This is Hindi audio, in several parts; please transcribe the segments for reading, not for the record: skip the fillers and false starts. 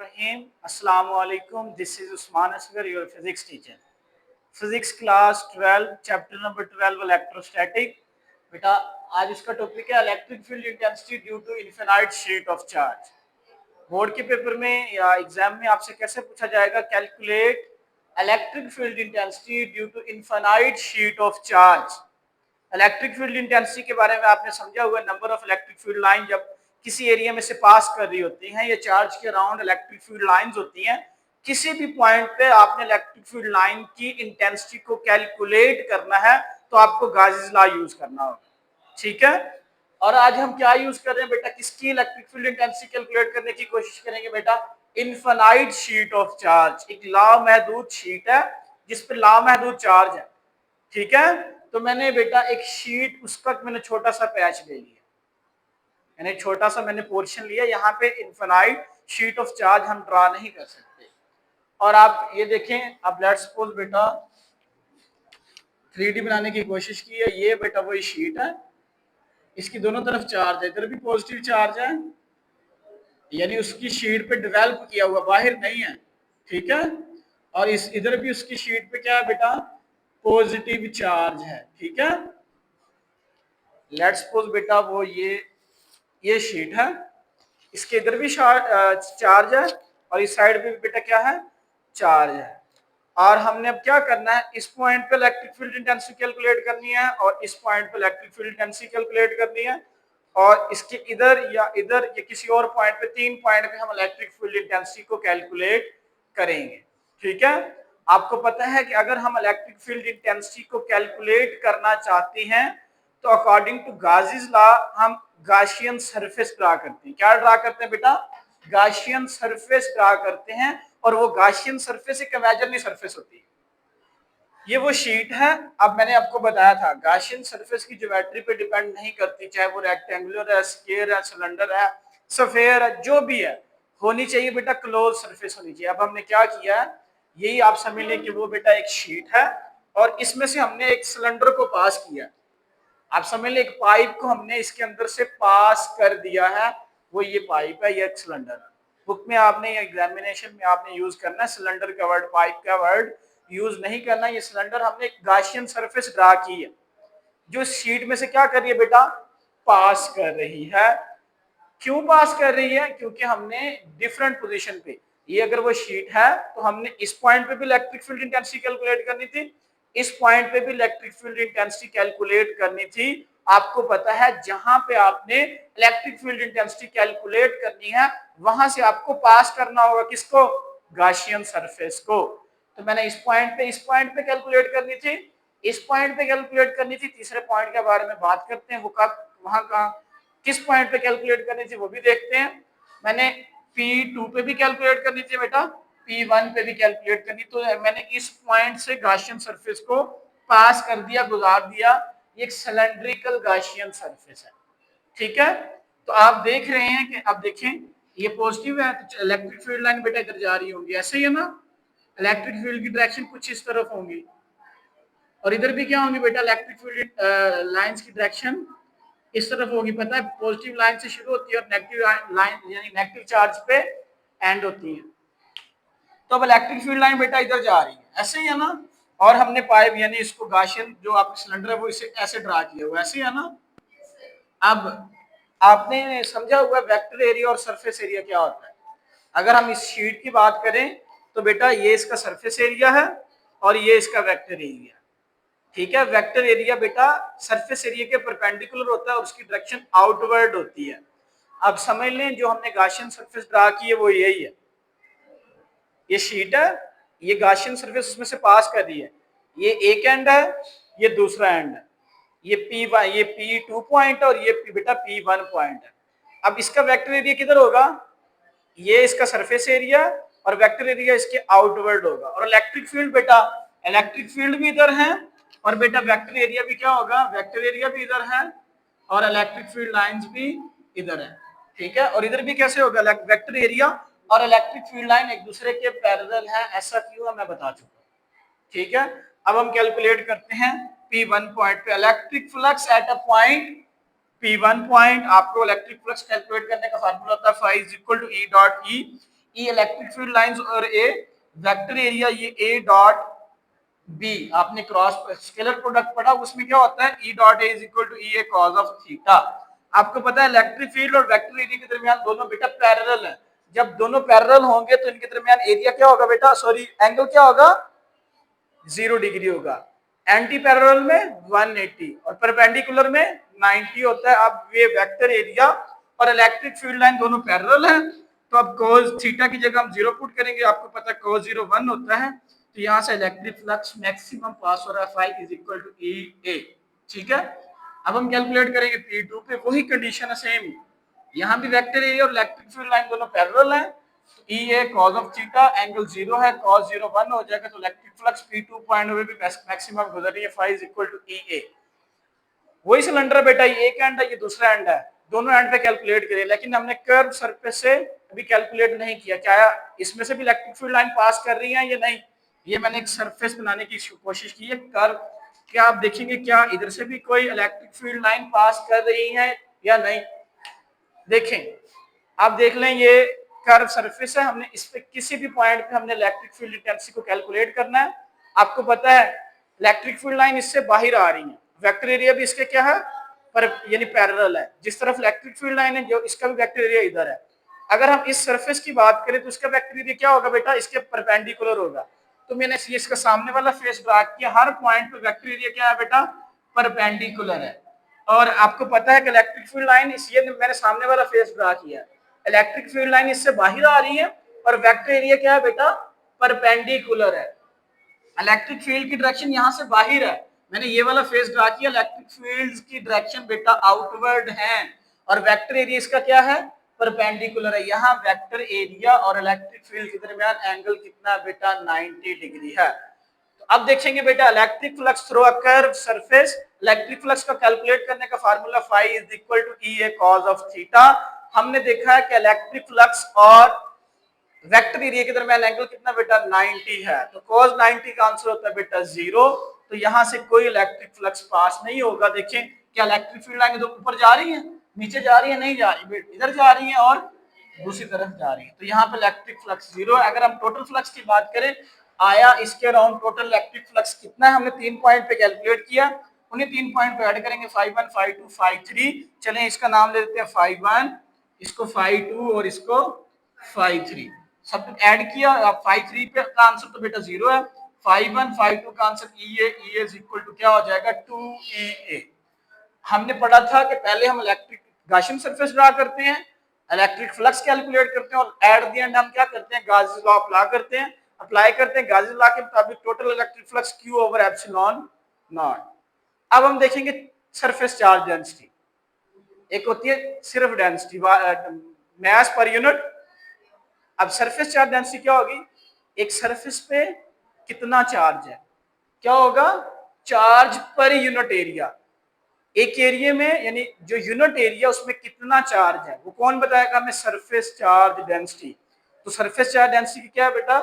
Rahim. Assalamu alaikum. This is Usman Asghar, your physics teacher. Physics class 12, chapter number 12, electrostatic. बेटा आज इसका टॉपिक है electric field intensity due to infinite sheet of charge. Board के पेपर में या एग्जाम में आपसे कैसे पूछा जाएगा, calculate electric field intensity due to infinite sheet of charge. Electric field intensity के बारे में आपने समझा हुआ, number of electric field line जब किसी एरिया में से पास कर रही होती हैं, ये चार्ज के अराउंड इलेक्ट्रिक फील्ड लाइंस होती हैं। किसी भी पॉइंट पे आपने इलेक्ट्रिक फील्ड लाइन की इंटेंसिटी को कैलकुलेट करना है तो आपको गाउस लॉ यूज करना होगा, ठीक है। और आज हम क्या यूज कर रहे हैं बेटा, किसकी इलेक्ट्रिक फील्ड इंटेंसिटी कैलकुलेट करने की कोशिश करेंगे बेटा, इनफिनाइट शीट ऑफ चार्ज। एक लामहदूद शीट है जिस पे लामहदूद चार्ज है, ठीक है। तो मैंने बेटा एक शीट, उसका मैंने छोटा सा पैच ले लिया, यानी छोटा सा मैंने पोर्शन लिया। यहाँ पे इनफिनाइट शीट ऑफ चार्ज हम ड्रा नहीं कर सकते। और आप ये देखें, अब लेट्स सपोज बेटा 3D बनाने की कोशिश की है। ये बेटा वही शीट है, इसकी दोनों तरफ चार्ज है, इधर भी पॉजिटिव चार्ज है, यानी उसकी शीट पे डेवलप किया हुआ, बाहर नहीं है, ठीक है। और इस इधर भी उसकी शीट पे क्या है बेटा, पॉजिटिव चार्ज है, ठीक है। लेट्स सपोज बेटा वो ये शीट है, इसके इधर भी चार्ज है और इस साइड पे भी बेटा क्या है, चार्ज है। और हमने अब क्या करना है, इस पॉइंट पे इलेक्ट्रिक फील्ड इंटेंसिटी कैलकुलेट करनी है और इस पॉइंट पे इलेक्ट्रिक फील्ड इंटेंसिटी कैलकुलेट करनी है। और इसके इधर या किसी और पॉइंट पे, 3 पॉइंट पे हम इलेक्ट्रिक फील्ड इंटेंसिटी को कैलकुलेट करेंगे, ठीक है। आपको पता है कि अगर हम इलेक्ट्रिक फील्ड इंटेंसिटी को कैलकुलेट करना चाहते हैं तो अकॉर्डिंग टू गाउस लॉ हम गाशियन सरफेस ड्रा करते हैं। क्या ड्रा करते हैं बेटा, गाशियन सरफेस ड्रा करते हैं। और वो गाशियन सरफेस एक इमेजिनरी सरफेस होती है। ये वो शीट है, अब मैंने आपको बताया था गाशियन सरफेस की ज्योमेट्री पे डिपेंड नहीं करती, चाहे वो रेक्टेंगुलर है, स्क्वायर है, सिलेंडर है, स्फेयर है, जो भी है, होनी चाहिए बेटा क्लोज सरफेस होनी चाहिए। अब हमने क्या किया है, यही आप समझ लें कि वो बेटा एक शीट है और इसमें से हमने एक सिलेंडर को पास किया। आप समझ लें एक पाइप को हमने इसके अंदर से पास कर दिया है, वो ये पाइप है, ये एक सिलेंडर है। बुक में आपने, एग्जामिनेशन में आपने यूज करना है सिलेंडर का वर्ड, पाइप का वर्ड यूज नहीं करना। ये सिलेंडर हमने एक गाशियन सरफेस ड्रा की है जो शीट में से क्या कर रही है बेटा, पास कर रही है। क्यों पास कर रही है, क्योंकि हमने डिफरेंट पोजीशन पे, ये अगर वो शीट है तो हमने इस पॉइंट पे भी इलेक्ट्रिक फील्ड इंटेंसिटी कैलकुलेट करनी थी, इस पॉइंट पे भी इलेक्ट्रिक फील्ड इंटेंसिटी कैलकुलेट करनी थी। आपको पता है जहां पे आपने इलेक्ट्रिक फील्ड इंटेंसिटी कैलकुलेट करनी है वहां से आपको पास करना होगा किसको, गाशियन सरफेस को। तो मैंने इस पॉइंट पे कैलकुलेट करनी थी, इस पॉइंट पे कैलकुलेट करनी थी। तीसरे पॉइंट के बारे में बात करते हैं, वो कब, वहां कहां, किस पॉइंट पे कैलकुलेट करनी थी वो भी देखते हैं। मैंने P2 पे भी कैलकुलेट करनी थी बेटा, P1 पे भी कैलकुलेट करनी, तो मैंने इस पॉइंट से गाशियन सरफेस को पास कर दिया, गुजार दिया। ये एक सिलेंड्रिकल गाशियन सरफेस है, ठीक है। तो आप देख रहे हैं कि, अब देखें ये पॉजिटिव है तो इलेक्ट्रिक फील्ड लाइन बेटा इधर जा रही होंगी, ऐसे ही है ना। इलेक्ट्रिक फील्ड की डायरेक्शन कुछ इस तरफ होंगी और इधर भी क्या होंगी बेटा, इलेक्ट्रिक फील्ड लाइंस की डायरेक्शन इस तरफ होगी। पता है पॉजिटिव लाइन से शुरू होती है और नेगेटिव लाइन यानी नेगेटिव चार्ज पे एंड होती है। तो अब इलेक्ट्रिक फील्ड लाइन बेटा इधर जा रही है, ऐसे ही है ना। और हमने पाइप यानी इसको गाशियन जो आपका सिलेंडर है वो इसे ऐसे ड्रा किया हुआ, ऐसे ही है ना। अब आपने समझा हुआ वेक्टर एरिया और सरफेस एरिया क्या होता है। अगर हम इस शीट की बात करें तो बेटा ये इसका सरफेस एरिया है और ये इसका वेक्टर एरिया, ठीक है। वेक्टर एरिया बेटा सरफेस एरिया के परपेंडिकुलर होता है और उसकी डायरेक्शन आउटवर्ड होती है। अब समझ लें जो हमने गाशियन सरफेस ड्रा की है वो यही है, ये शीट है, ये गाशियन सरफेस उसमें से पास कर रही है, ये एक एंड है, ये दूसरा एंड है, ये P1, ये P2 पॉइंट और ये बेटा P1 पॉइंट है। अब इसका वेक्टर एरिया किधर होगा, ये इसका सरफेस एरिया और वेक्टर एरिया इसके आउटवर्ड होगा। और इलेक्ट्रिक फील्ड बेटा, इलेक्ट्रिक फील्ड भी इधर है और बेटा वेक्टर एरिया भी क्या होगा, वेक्टर एरिया भी इधर है और इलेक्ट्रिक फील्ड लाइंस भी इधर है, ठीक है। और इधर भी कैसे होगा, वेक्टर एरिया और इलेक्ट्रिक फील्ड लाइन एक दूसरे के पैरेलल है, ऐसा क्यों है मैं बता चुका हूं, ठीक है। अब हम कैलकुलेट करते हैं P1 पॉइंट पे electric flux at a point P1 point. आपको इलेक्ट्रिक फ्लक्स कैलकुलेट करने का फार्मूला होता है phi is equal to E dot E। E electric field lines और ए वेक्टर एरिया, ये ए डॉट बी आपने क्रॉस स्केलर प्रोडक्ट पढ़ा, उसमें क्या होता है E dot A is equal to E A cos of theta. आपको पता है इलेक्ट्रिक फील्ड और वेक्टर एरिया के दरमियान दोनों बेटा पैरेलल है, जब दोनों पैरेलल होंगे तो इनके दरमियान एरिया क्या होगा बेटा, सॉरी एंगल क्या होगा, 0 डिग्री होगा। एंटी पैरेलल में 180 और परपेंडिकुलर में 90 होता है। अब ये वेक्टर एरिया और इलेक्ट्रिक फील्ड लाइन दोनों पैरेलल है, तो अब cos थीटा की जगह हम 0 पुट करेंगे, आपको पता है cos 0 1 होता है, तो यहां से इलेक्ट्रिक फ्लक्स मैक्सिमम पास हो रहा है phi is equal to E ए। ठीक है, अब हम कैलकुलेट करेंगे P2 पे, वही कंडीशन है सेम, यहाँ भी वेक्टर एरिया और इलेक्ट्रिक फील्ड लाइन दोनों पैरेलल है, ई A cos of theta angle 0 है, cos 0 1 हो जाएगा, तो इलेक्ट्रिक फ्लक्स P2 पॉइंट में भी मैक्सिमम गुजर रही है, phi is equal to E ए। वही सिलेंडर बेटा, ये एक एंड है ये दूसरा एंड है, दोनों एंड पे कैलकुलेट करिए, लेकिन हमने कर्व सरफेस से अभी कैलकुलेट नहीं किया, क्या इसमें से भी इलेक्ट्रिक फील्ड लाइन पास कर रही है या नहीं, ये मैंने एक सरफेस बनाने की कोशिश की है कर्व, क्या आप देखेंगे क्या इधर से भी कोई इलेक्ट्रिक फील्ड लाइन पास कर रही है या नहीं। देखें, आप देख लें ये कर्व सरफेस है, हमने इस पे किसी भी पॉइंट पे हमने इलेक्ट्रिक फील्ड इंटेंसिटी को कैलकुलेट करना है। आपको पता है इलेक्ट्रिक फील्ड लाइन इससे बाहर आ रही है, वेक्टर एरिया भी इसके क्या है पर यानी पैरेलल है, जिस तरफ इलेक्ट्रिक फील्ड लाइन है जो इसका भी वेक्टर एरिया इधर है। अगर हम इस सरफेस की बात करें तो इसका वेक्टर एरिया क्या होगा बेटा, इसके परपेंडिकुलर होगा, तो मैंने इसका सामने वाला फेस ड्रा किया, हर पॉइंट पे वेक्टर एरिया क्या है बेटा, परपेंडिकुलर है। और आपको पता है कि इलेक्ट्रिक फील्ड लाइन इसलिए मैंने सामने वाला फेस ड्रा किया, इलेक्ट्रिक फील्ड लाइन इससे बाहर आ रही है और वेक्टर एरिया क्या है बेटा, परपेंडिकुलर है। इलेक्ट्रिक फील्ड की डायरेक्शन यहाँ से बाहर है, मैंने ये वाला फेस ड्रा किया, इलेक्ट्रिक फील्ड की डायरेक्शन बेटा आउटवर्ड है और वेक्टर एरिया इसका क्या है, परपेंडिकुलर है। यहाँ वेक्टर एरिया और इलेक्ट्रिक फील्ड के दरमियान एंगल कितना बेटा, 90 डिग्री है। तो अब देखेंगे बेटा electric flux through a curve surface, electric flux का कैलकुलेट करने का formula phi is equal to E A cos of theta. हमने देखा है कि इलेक्ट्रिक फ्लक्स और वेक्टर एरिया के दरमियान एंगल कितना बेटा, 90 है, तो cos 90 का आंसर होता है बेटा 0, तो यहां से कोई इलेक्ट्रिक फ्लक्स पास नहीं होगा। देखें क्या इलेक्ट्रिक फील्ड लाइन ऊपर जा रही है, नीचे जा रही है, नहीं जा रही बेटा, इधर जा रही है और दूसरी तरफ जा रही है, तो यहाँ पे इलेक्ट्रिक फ्लक्स 0 है। अगर हम टोटल फ्लक्स की बात करें, आया इसके अराउंड टोटल इलेक्ट्रिक फ्लक्स कितना है, हमने 3 पॉइंट पे कैलकुलेट किया, उन्हीं 3 पॉइंट पे ऐड करेंगे, फाई 1 फाई 2 फाई 3, चलें इसका नाम ले देते हैं फाई 1, इसको फाई 2 और इसको फाई 3, सब कुछ ऐड किया, अब फाई 3 पे का आंसर तो बेटा 0 है, फाई 1 फाई 2 का answer E A is equal to क्या हो जाएगा, 2 ए। हमने पढ़ा था कि पहले हम इलेक्ट्रिक गॉसियन सरफेस ड्रा करते हैं, इलेक्ट्रिक फ्लक्स कैलकुलेट करते हैं और एट द एंड हम क्या करते हैं, गाउस लॉ अप्लाई करते हैं, गाउस लॉ के मुताबिक total electric flux Q over epsilon not. अब हम देखेंगे सरफेस चार्ज डेंसिटी, एक होती है सिर्फ डेंसिटी मास पर यूनिट। अब सरफेस चार्ज डेंसिटी क्या होगी, एक सरफेस पे कितना चार्ज है, क्या होगा, चार्ज पर यूनिट एरिया, एक एरिया में यानी जो यूनिट एरिया उसमें कितना चार्ज है वो कौन बताएगा हमें, सरफेस चार्ज डेंसिटी। तो सरफेस चार्ज डेंसिटी क्या है बेटा,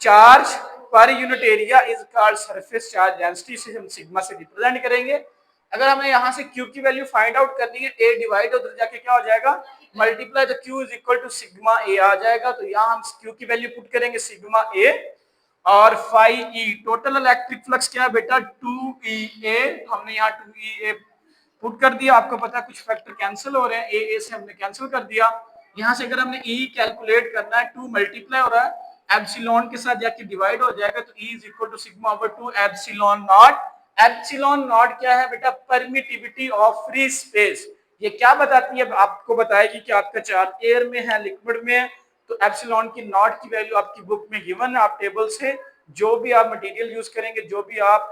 charge per unit area is called surface charge density, से हम सिग्मा से रिप्रेजेंट करेंगे। अगर हमें यहाँ से Q की वैल्यू फाइंड आउट करनी है, A डिवाइड उधर जाके क्या हो जाएगा, मल्टीप्लाई, तो Q is equal to sigma A आ जाएगा, तो यहाँ हम Q की वैल्यू पुट करेंगे सिग्मा A और phi E, total electric flux क्या है बेटा 2EA, हमने यहाँ 2EA पुट कर दिया, आपको पता है कुछ फैक्टर कैंसिल हो रहे हैं, ए से हमने कैंसिल कर दिया। यहाँ से अगर हमने E कैलकुलेट करना है, 2 मल्टीप्लाई हो रहा है एप्सिलॉन के साथ जाके डिवाइड हो जाएगा, तो E is equal to sigma over 2 epsilon naught. Epsilon naught क्या है बेटा, परमिटिविटी ऑफ फ्री स्पेस, ये क्या बताती है, आपको बताएगी कि आपका चार्ज एयर में है लिक्विड में है, तो एप्सिलॉन की नॉट की वैल्यू आपकी बुक में गिवन है, आप टेबल से जो भी आप मटेरियल यूज करेंगे, जो भी आप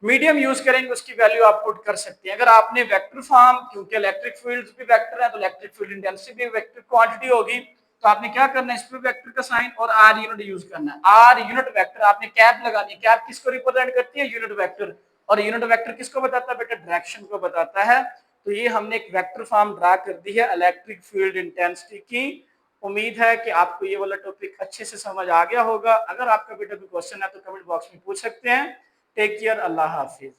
मीडियम यूज करेंगे उसकी वैल्यू आप पुट कर सकते हैं। अगर आपने वेक्टर फॉर्म, क्योंकि इलेक्ट्रिक फील्ड्स भी वेक्टर है तो इलेक्ट्रिक फील्ड इंटेंसिटी भी वेक्टर क्वांटिटी होगी, तो आपने क्या करना है, इस पे वेक्टर का साइन और आर यूनिट यूज करना है, आर यूनिट वेक्टर, आपने कैप लगानी है, कैप किसको रिप्रेजेंट करती है, यूनिट वेक्टर, और यूनिट वेक्टर किसको बताता है बेटा, डायरेक्शन को बताता है। तो ये हमने एक वेक्टर फॉर्म ड्रा कर दी है इलेक्ट्रिक फील्ड इंटेंसिटी की। उम्मीद है कि आपको ये वाला टॉपिक अच्छे से समझ आ गया होगा। अगर आपका बेटा कोई क्वेश्चन है तो कमेंट बॉक्स में पूछ सकते हैं। टेक केयर, अल्लाह हाफिज।